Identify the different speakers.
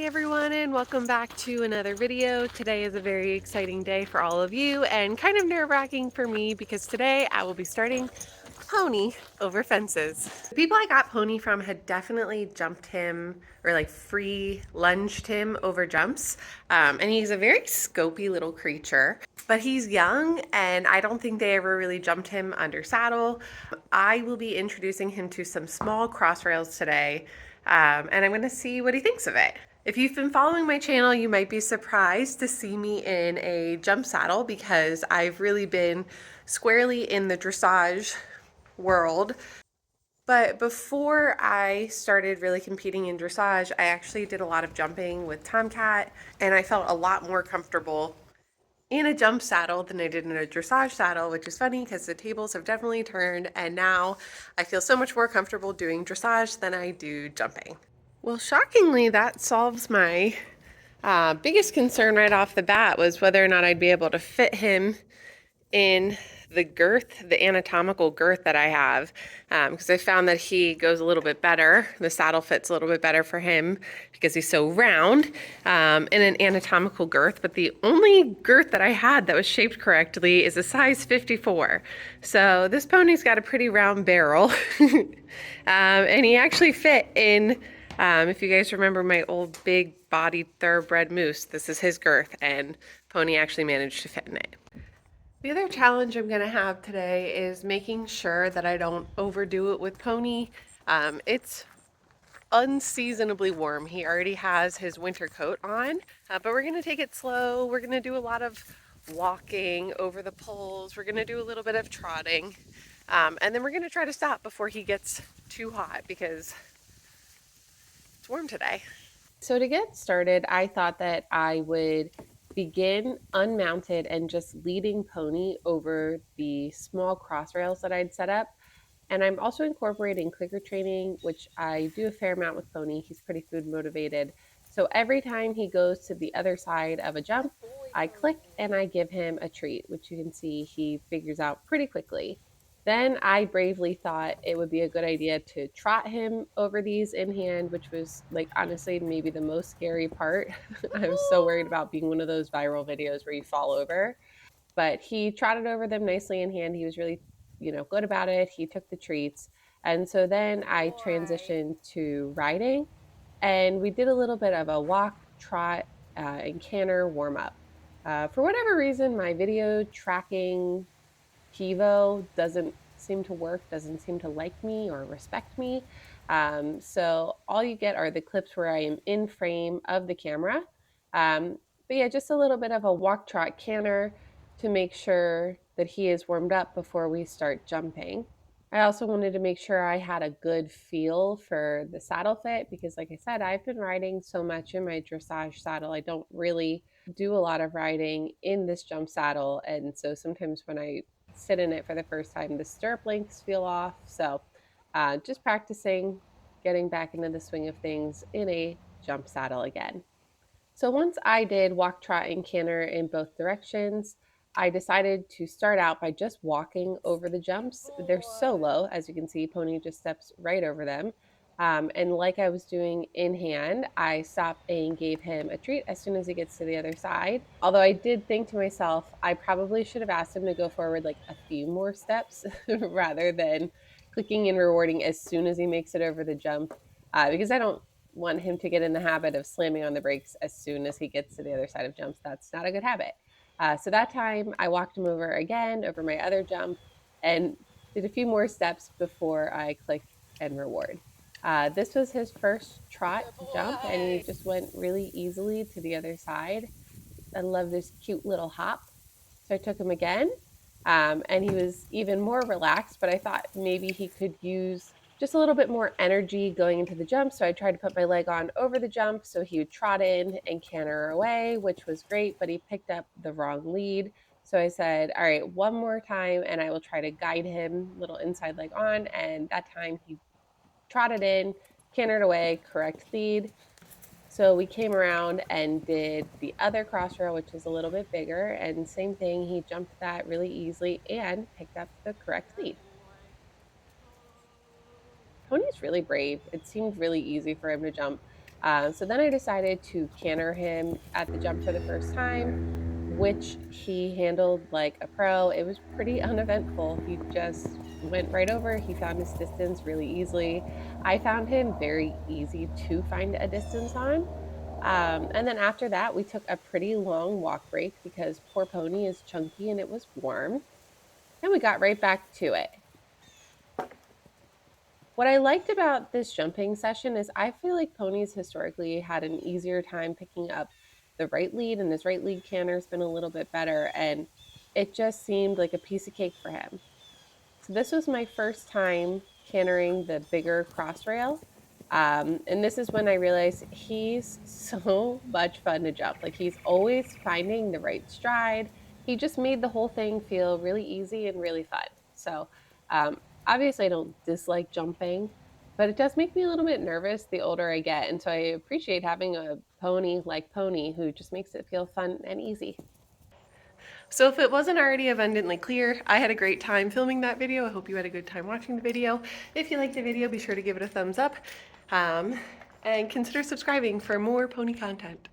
Speaker 1: everyone, and welcome back to another video. Today is a very exciting day for all of you and kind of nerve-wracking for me because today I will be starting Pony over fences. The people I got Pony from had definitely jumped him or like free lunged him over jumps. And he's a very scopy little creature, but he's young and I don't think they ever really jumped him under saddle. I will be introducing him to some small cross rails today. And I'm going to see what he thinks of it. If you've been following my channel, you might be surprised to see me in a jump saddle because I've really been squarely in the dressage world. But before I started really competing in dressage, I actually did a lot of jumping with Tomcat, and I felt a lot more comfortable in a jump saddle than I did in a dressage saddle, which is funny because the tables have definitely turned, and now I feel so much more comfortable doing dressage than I do jumping. Well, shockingly, that solves my biggest concern right off the bat was whether or not I'd be able to fit him in the girth, the anatomical girth that I have, because I found that he goes a little bit better. The saddle fits a little bit better for him because he's so round in an anatomical girth. But the only girth that I had that was shaped correctly is a size 54. So this pony's got a pretty round barrel, and he actually fit in. If you guys remember my old big bodied thoroughbred moose, this is his girth, and Pony actually managed to fit in it. The other challenge I'm going to have today is making sure that I don't overdo it with Pony. It's unseasonably warm. He already has his winter coat on, but we're going to take it slow. We're going to do a lot of walking over the poles. We're going to do a little bit of trotting, and then we're going to try to stop before he gets too hot because it's warm today. So to get started, I thought that I would begin unmounted and just leading Pony over the small cross rails that I'd set up. And I'm also incorporating clicker training, which I do a fair amount with Pony. He's pretty food motivated. So every time he goes to the other side of a jump, I click and I give him a treat, which you can see he figures out pretty quickly. Then I bravely thought it would be a good idea to trot him over these in hand, which was like honestly maybe the most scary part. I was so worried about being one of those viral videos where you fall over. But he trotted over them nicely in hand. He was really, good about it. He took the treats. And so then I transitioned to riding, and we did a little bit of a walk, trot, and canter warm up. For whatever reason, my video tracking Pivo doesn't seem to work, doesn't seem to like me or respect me. So all you get are the clips where I am in frame of the camera. But yeah, just a little bit of a walk, trot, canter to make sure that he is warmed up before we start jumping. I also wanted to make sure I had a good feel for the saddle fit because, like I said, I've been riding so much in my dressage saddle. I don't really do a lot of riding in this jump saddle. And so sometimes when I sit in it for the first time, the stirrup lengths feel off. So just practicing getting back into the swing of things in a jump saddle again. So once I did walk, trot, and canter in both directions, I decided to start out by just walking over the jumps. They're so low, as you can see, Pony just steps right over them. And like I was doing in hand, I stopped and gave him a treat as soon as he gets to the other side. Although I did think to myself, I probably should have asked him to go forward like a few more steps rather than clicking and rewarding as soon as he makes it over the jump, because I don't want him to get in the habit of slamming on the brakes as soon as he gets to the other side of jumps. That's not a good habit. So that time I walked him over again over my other jump and did a few more steps before I click and reward. This was his first trot jump and he just went really easily to the other side. I love this cute little hop. So I took him again, and he was even more relaxed, but I thought maybe he could use just a little bit more energy going into the jump. So I tried to put my leg on over the jump so he would trot in and canter away, which was great, but he picked up the wrong lead. So I said, all right, one more time and I will try to guide him, little inside leg on. And that time he trotted in, cantered away, correct lead. So we came around and did the other cross rail, which is a little bit bigger, and same thing, he jumped that really easily and picked up the correct lead. Pony's really brave. It seemed really easy for him to jump. So then I decided to canter him at the jump for the first time, which he handled like a pro. It was pretty uneventful. He just went right over. He found his distance really easily. I found him very easy to find a distance on. And then after that, we took a pretty long walk break because poor pony is chunky and it was warm. And we got right back to it. What I liked about this jumping session is I feel like ponies historically had an easier time picking up the right lead, and his right lead canter's been a little bit better. And it just seemed like a piece of cake for him. So this was my first time cantering the bigger cross rail. And this is when I realized he's so much fun to jump. Like he's always finding the right stride. He just made the whole thing feel really easy and really fun. So um, obviously I don't dislike jumping, but it does make me a little bit nervous the older I get. And so I appreciate having a pony like Pony who just makes it feel fun and easy. So if it wasn't already abundantly clear, I had a great time filming that video. I hope you had a good time watching the video. If you liked the video, be sure to give it a thumbs up and consider subscribing for more pony content.